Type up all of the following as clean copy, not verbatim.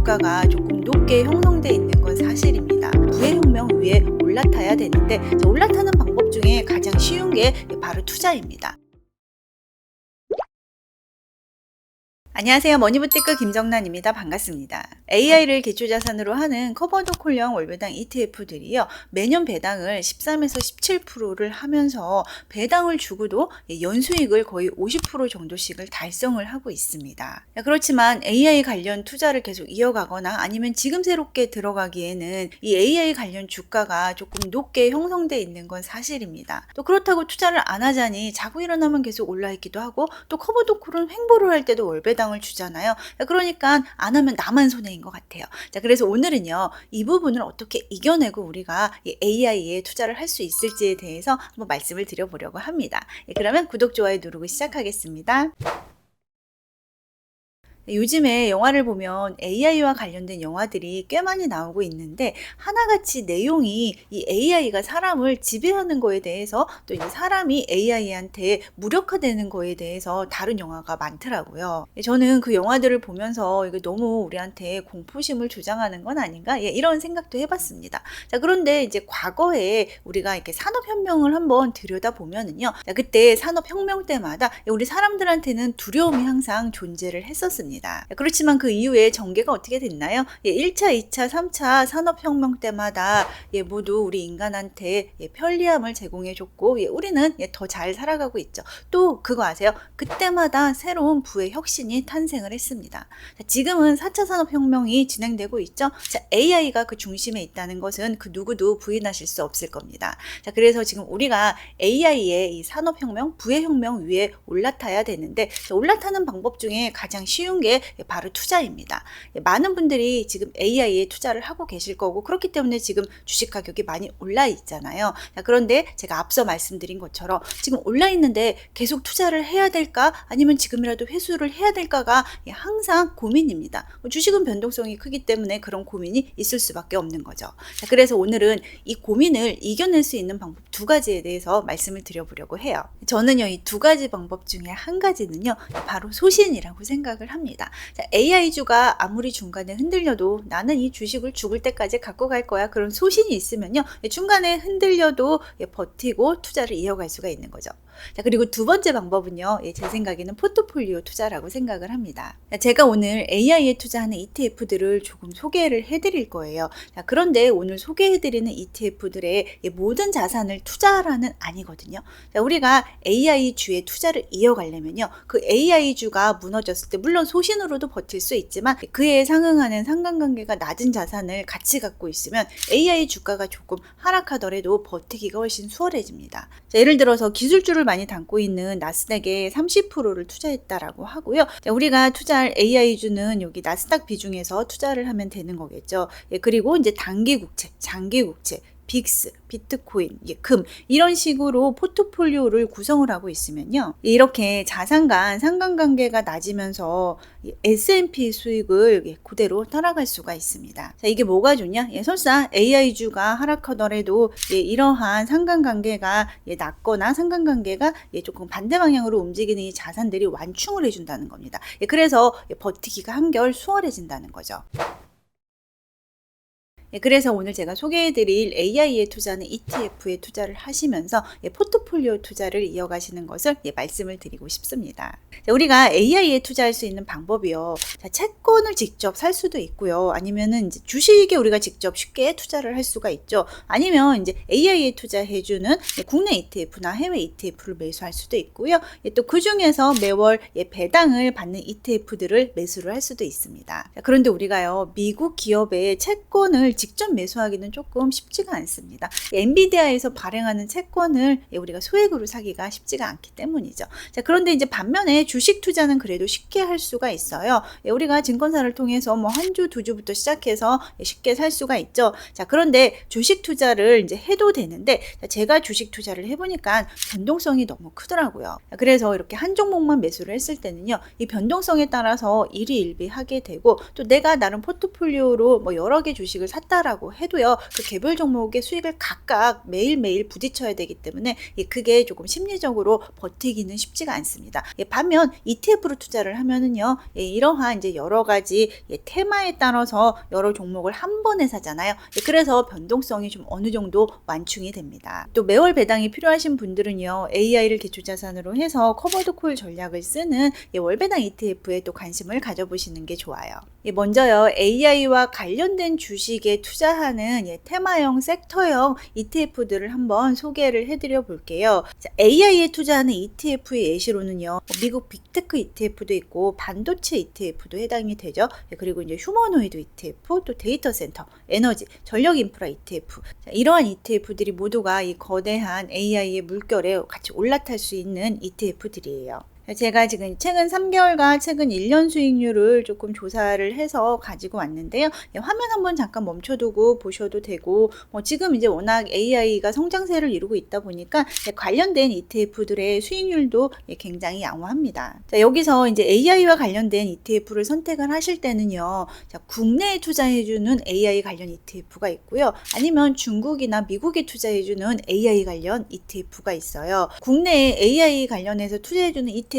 주가가 조금 높게 형성돼 있는 건 사실입니다. 부의 혁명 위에 올라타야 되는데 올라타는 방법 중에 가장 쉬운 게 바로 투자입니다. 안녕하세요. 머니부티크 김정란입니다. 반갑습니다. AI를 기초자산으로 하는 커버드 콜형 월배당 ETF들이요. 매년 배당을 13에서 17%를 하면서 배당을 주고도 연수익을 거의 50% 정도씩을 달성을 하고 있습니다. 그렇지만 AI 관련 투자를 계속 이어가거나 아니면 지금 새롭게 들어가기에는 이 AI 관련 주가가 조금 높게 형성돼 있는 건 사실입니다. 또 그렇다고 투자를 안 하자니 자고 일어나면 계속 올라있기도 하고 또 커버드 콜은 횡보를 할 때도 월배당 을 주잖아요. 그러니까 안 하면 나만 손해인 것 같아요. 자, 그래서 오늘은요, 이 부분을 어떻게 이겨내고 우리가 이 AI에 투자를 할 수 있을지에 대해서 한번 말씀을 드려보려고 합니다. 그러면 구독, 좋아요 누르고 시작하겠습니다. 요즘에 영화를 보면 AI와 관련된 영화들이 꽤 많이 나오고 있는데 하나같이 내용이 이 AI가 사람을 지배하는 거에 대해서 또 이제 사람이 AI한테 무력화되는 거에 대해서 다룬 영화가 많더라고요. 저는 그 영화들을 보면서 이거 너무 우리한테 공포심을 조장하는 건 아닌가? 이런 생각도 해봤습니다. 자, 그런데 이제 과거에 우리가 이렇게 산업혁명을 한번 들여다보면은요. 자, 그때 산업혁명 때마다 우리 사람들한테는 두려움이 항상 존재를 했었습니다. 그렇지만 그 이후에 전개가 어떻게 됐나요? 1차, 2차, 3차 산업혁명 때마다 모두 우리 인간한테 편리함을 제공해줬고 우리는 더 잘 살아가고 있죠. 또 그거 아세요? 그때마다 새로운 부의 혁신이 탄생을 했습니다. 지금은 4차 산업혁명이 진행되고 있죠. AI가 그 중심에 있다는 것은 그 누구도 부인하실 수 없을 겁니다. 자, 그래서 지금 우리가 AI의 이 산업혁명, 부의 혁명 위에 올라타야 되는데 올라타는 방법 중에 가장 쉬운 게 바로 투자입니다. 많은 분들이 지금 AI에 투자를 하고 계실 거고 그렇기 때문에 지금 주식 가격이 많이 올라 있잖아요. 그런데 제가 앞서 말씀드린 것처럼 지금 올라 있는데 계속 투자를 해야 될까 아니면 지금이라도 회수를 해야 될까가 항상 고민입니다. 주식은 변동성이 크기 때문에 그런 고민이 있을 수밖에 없는 거죠. 그래서 오늘은 이 고민을 이겨낼 수 있는 방법 두 가지에 대해서 말씀을 드려보려고 해요. 저는요, 이 두 가지 방법 중에 한 가지는요, 바로 소신이라고 생각을 합니다. AI주가 아무리 중간에 흔들려도 나는 이 주식을 죽을 때까지 갖고 갈 거야. 그런 소신이 있으면요. 중간에 흔들려도 버티고 투자를 이어갈 수가 있는 거죠. 자, 그리고 두 번째 방법은요. 제 생각에는 포트폴리오 투자라고 생각을 합니다. 제가 오늘 AI에 투자하는 ETF들을 조금 소개를 해드릴 거예요. 자, 그런데 오늘 소개해드리는 ETF들의 모든 자산을 투자하라는 아니거든요. 자, 우리가 AI주에 투자를 이어가려면요. 그 AI주가 무너졌을 때 물론 소신으로도 버틸 수 있지만 그에 상응하는 상관관계가 낮은 자산을 같이 갖고 있으면 AI 주가가 조금 하락하더라도 버티기가 훨씬 수월해집니다. 자, 예를 들어서 기술주를 많이 담고 있는 나스닥에 30%를 투자했다라고 하고요. 자, 우리가 투자할 AI주는 여기 나스닥 비중에서 투자를 하면 되는 거겠죠. 그리고 이제 단기 국채, 장기 국채, 빅스, 비트코인, 금 이런 식으로 포트폴리오를 구성을 하고 있으면요. 이렇게 자산 간 상관관계가 낮으면서 S&P 수익을 그대로 따라갈 수가 있습니다. 자, 이게 뭐가 좋냐? 설사 AI주가 하락하더라도 이러한 상관관계가 낮거나 상관관계가 조금 반대 방향으로 움직이는 이 자산들이 완충을 해준다는 겁니다. 그래서 버티기가 한결 수월해진다는 거죠. 그래서 오늘 제가 소개해드릴 AI에 투자하는 ETF에 투자를 하시면서 포트폴리오 투자를 이어가시는 것을 말씀을 드리고 싶습니다. 자, 우리가 AI에 투자할 수 있는 방법이요. 자, 채권을 직접 살 수도 있고요. 아니면은 이제 주식에 우리가 직접 쉽게 투자를 할 수가 있죠. 아니면 이제 AI에 투자해주는 국내 ETF나 해외 ETF를 매수할 수도 있고요. 또 그 중에서 매월 배당을 받는 ETF들을 매수를 할 수도 있습니다. 자, 그런데 우리가요, 미국 기업의 채권을 직접 매수하기는 조금 쉽지가 않습니다. 엔비디아에서 발행하는 채권을 우리가 소액으로 사기가 쉽지가 않기 때문이죠. 자, 그런데 이제 반면에 주식 투자는 그래도 쉽게 할 수가 있어요. 우리가 증권사를 통해서 뭐 한 주, 두 주부터 시작해서 쉽게 살 수가 있죠. 자, 그런데 주식 투자를 이제 해도 되는데 제가 주식 투자를 해보니까 변동성이 너무 크더라고요. 그래서 이렇게 한 종목만 매수를 했을 때는요, 이 변동성에 따라서 일희일비하게 되고 또 내가 나름 포트폴리오로 뭐 여러 개 주식을 샀 샀다라고 해도요. 그 개별 종목의 수익을 각각 매일매일 부딪혀야 되기 때문에 그게 조금 심리적으로 버티기는 쉽지가 않습니다. 반면 ETF로 투자를 하면은요. 이러한 이제 여러 가지 테마에 따라서 여러 종목을 한 번에 사잖아요. 그래서 변동성이 좀 어느 정도 완충이 됩니다. 또 매월 배당이 필요하신 분들은요. AI를 기초자산으로 해서 커버드 콜 전략을 쓰는 월배당 ETF에 또 관심을 가져보시는 게 좋아요. 먼저요. AI와 관련된 주식에 투자하는 테마형 섹터형 ETF들을 한번 소개를 해드려 볼게요. AI에 투자하는 ETF의 예시로는요. 미국 빅테크 ETF도 있고 반도체 ETF도 해당이 되죠. 그리고 이제 휴머노이드 ETF, 또 데이터 센터, 에너지, 전력 인프라 ETF. 이러한 ETF들이 모두가 이 거대한 AI의 물결에 같이 올라탈 수 있는 ETF들이에요. 제가 지금 최근 3개월과 최근 1년 수익률을 조금 조사를 해서 가지고 왔는데요. 화면 한번 잠깐 멈춰두고 보셔도 되고, 지금 이제 워낙 AI가 성장세를 이루고 있다 보니까 관련된 ETF들의 수익률도 굉장히 양호합니다. 자, 여기서 이제 AI와 관련된 ETF를 선택을 하실 때는요, 자, 국내에 투자해주는 AI 관련 ETF가 있고요. 아니면 중국이나 미국에 투자해주는 AI 관련 ETF가 있어요. 국내에 AI 관련해서 투자해주는 ETF들은요,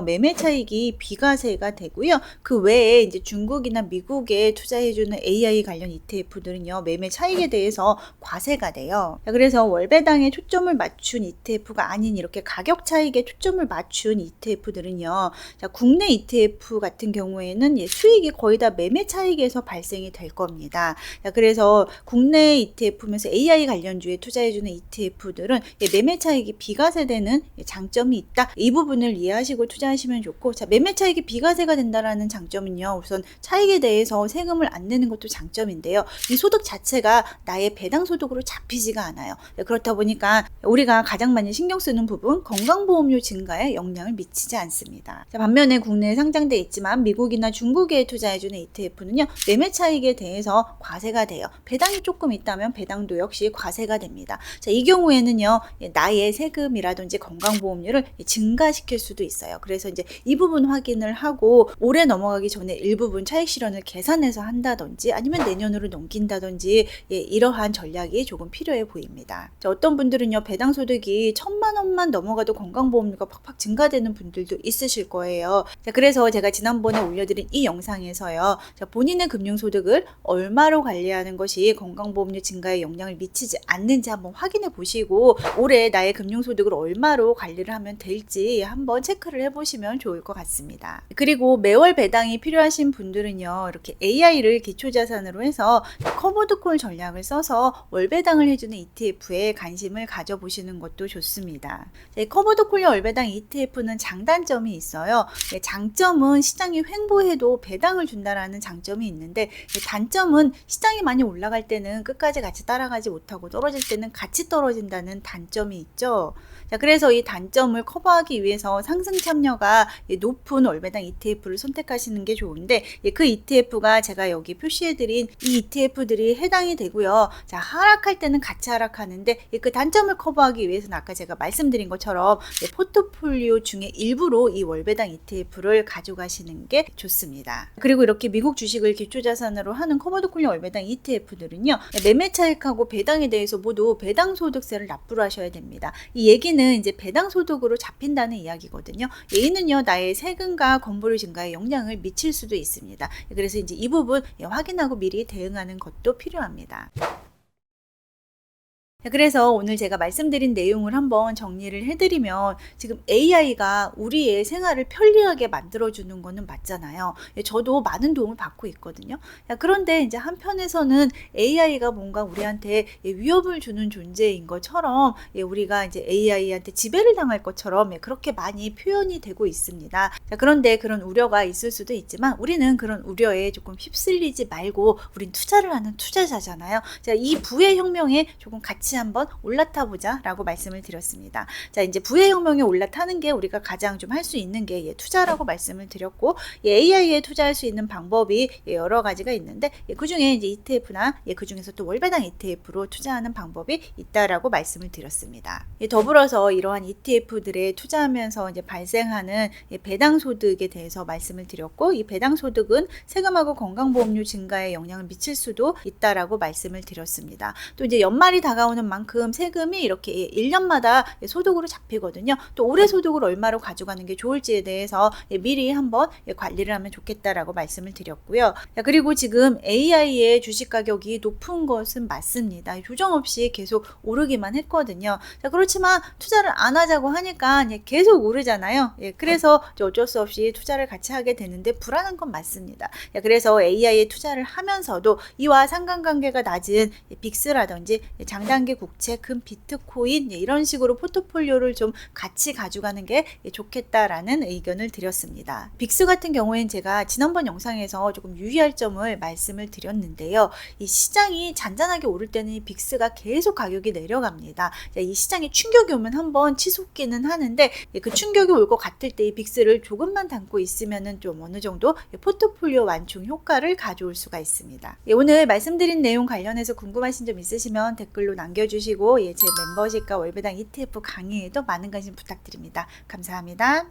매매 차익이 비과세가 되고요. 그 외에 이제 중국이나 미국에 투자해주는 AI 관련 ETF들은요, 매매 차익에 대해서 과세가 돼요. 그래서 월배당에 초점을 맞춘 ETF가 아닌 이렇게 가격 차익에 초점을 맞춘 ETF들은요, 자, 국내 ETF 같은 경우에는 수익이 거의 다 매매 차익에서 발생이 될 겁니다. 자, 그래서 국내 ETF면서 AI 관련주에 투자해주는 ETF들은 매매 차익이 비과세되는 장점이 있다. 이 부분을 이해하시고 투자하시면 좋고, 자, 매매 차익이 비과세가 된다라는 장점은요, 우선 차익에 대해서 세금을 안 내는 것도 장점인데요. 이 소득 자체가 나의 배당 소득으로 잡히지가 않아요. 그렇다 보니까 우리가 가장 많이 신경 쓰는 부분, 건강보험료 증가에 영향을 미치지 않습니다. 자, 반면에 국내에 상장돼 있지만 미국이나 중국에 투자해주는 ETF는요, 매매 차익에 대해서 과세가 돼요. 배당이 조금 있다면 배당도 역시 과세가 됩니다. 자, 이 경우에는요, 나의 세금이라든지 건강보험료를 증가시킬 수도 있어요. 그래서 이제 이 부분 확인을 하고 올해 넘어가기 전에 일부분 차익 실현을 계산해서 한다든지 아니면 내년으로 넘긴다든지 이러한 전략이 조금 필요해 보입니다. 자, 어떤 분들은요, 배당 소득이 1,000만 원만 넘어가도 건강보험료가 팍팍 증가되는 분들도 있으실 거예요. 자, 그래서 제가 지난번에 올려드린 이 영상에서요, 자, 본인의 금융소득을 얼마로 관리하는 것이 건강보험료 증가에 영향을 미치지 않는지 한번 확인해 보시고 올해 나의 금융소득을 얼마로 관리를 하면 될지 한번 체크를 해보시면 좋을 것 같습니다. 그리고 매월 배당이 필요하신 분들은요, 이렇게 AI를 기초자산으로 해서 커버드콜 전략을 써서 월배당을 해주는 ETF에 관심을 가져보시는 것도 좋습니다. 커버드콜 월배당 ETF는 장단점이 있어요. 장점은 시장이 횡보해도 배당을 준다라는 장점이 있는데, 단점은 시장이 많이 올라갈 때는 끝까지 같이 따라가지 못하고 떨어질 때는 같이 떨어진다는 단점이 있죠. 자, 그래서 이 단점을 커버하기 위해서 상승 참여가 높은 월배당 ETF를 선택하시는 게 좋은데, 그 ETF가 제가 여기 표시해드린 이 ETF들이 해당이 되고요. 자, 하락할 때는 같이 하락하는데 그 단점을 커버하기 위해서는 아까 제가 말씀드린 것처럼 포트폴리오 중에 일부로 이 월배당 ETF를 가져가시는 게 좋습니다. 그리고 이렇게 미국 주식을 기초자산으로 하는 커버드콜 월배당 ETF들은요, 매매 차익하고 배당에 대해서 모두 배당 소득세를 납부를 하셔야 됩니다. 이 얘기는 이제 배당 소득으로 잡힌다는 이야기거든요. 이는요, 나의 세금과 건보료 증가에 영향을 미칠 수도 있습니다. 그래서 이제 이 부분 확인하고 미리 대응하는 것도 필요합니다. 그래서 오늘 제가 말씀드린 내용을 한번 정리를 해드리면, 지금 AI가 우리의 생활을 편리하게 만들어주는 거는 맞잖아요. 저도 많은 도움을 받고 있거든요. 그런데 이제 한편에서는 AI가 뭔가 우리한테 위협을 주는 존재인 것처럼, 우리가 이제 AI한테 지배를 당할 것처럼 그렇게 많이 표현이 되고 있습니다. 그런데 그런 우려가 있을 수도 있지만 우리는 그런 우려에 조금 휩쓸리지 말고, 우린 투자를 하는 투자자잖아요. 이 부의 혁명에 조금 같이 같이 한번 올라타 보자라고 말씀을 드렸습니다. 자, 이제 부의 혁명에 올라타는 게 우리가 가장 좀 할 수 있는 게 투자라고 말씀을 드렸고, AI에 투자할 수 있는 방법이 여러 가지가 있는데 그 중에 이제 ETF나 그 중에서 또 월배당 ETF로 투자하는 방법이 있다라고 말씀을 드렸습니다. 더불어서 이러한 ETF들에 투자하면서 이제 발생하는 배당 소득에 대해서 말씀을 드렸고, 이 배당 소득은 세금하고 건강보험료 증가에 영향을 미칠 수도 있다라고 말씀을 드렸습니다. 또 이제 연말이 다가오는 만큼 세금이 이렇게 1년마다 소득으로 잡히거든요. 또 올해 소득을 얼마로 가져가는 게 좋을지에 대해서 미리 한번 관리를 하면 좋겠다라고 말씀을 드렸고요. 그리고 지금 AI의 주식 가격이 높은 것은 맞습니다. 조정 없이 계속 오르기만 했거든요. 자, 그렇지만 투자를 안 하자고 하니까 계속 오르잖아요. 그래서 어쩔 수 없이 투자를 같이 하게 되는데 불안한 건 맞습니다. 그래서 AI에 투자를 하면서도 이와 상관관계가 낮은 빅스라든지 장단기 국채, 금, 비트코인 이런 식으로 포트폴리오를 좀 같이 가져가는 게 좋겠다라는 의견을 드렸습니다. 빅스 같은 경우엔 제가 지난번 영상에서 조금 유의할 점을 말씀을 드렸는데요. 이 시장이 잔잔하게 오를 때는 이 빅스가 계속 가격이 내려갑니다. 이 시장에 충격이 오면 한번 치솟기는 하는데 그 충격이 올 것 같을 때 이 빅스를 조금만 담고 있으면은 좀 어느 정도 포트폴리오 완충 효과를 가져올 수가 있습니다. 오늘 말씀드린 내용 관련해서 궁금하신 점 있으시면 댓글로 남겨주시고 제 멤버십과 월배당 ETF 강의에도 많은 관심 부탁드립니다. 감사합니다.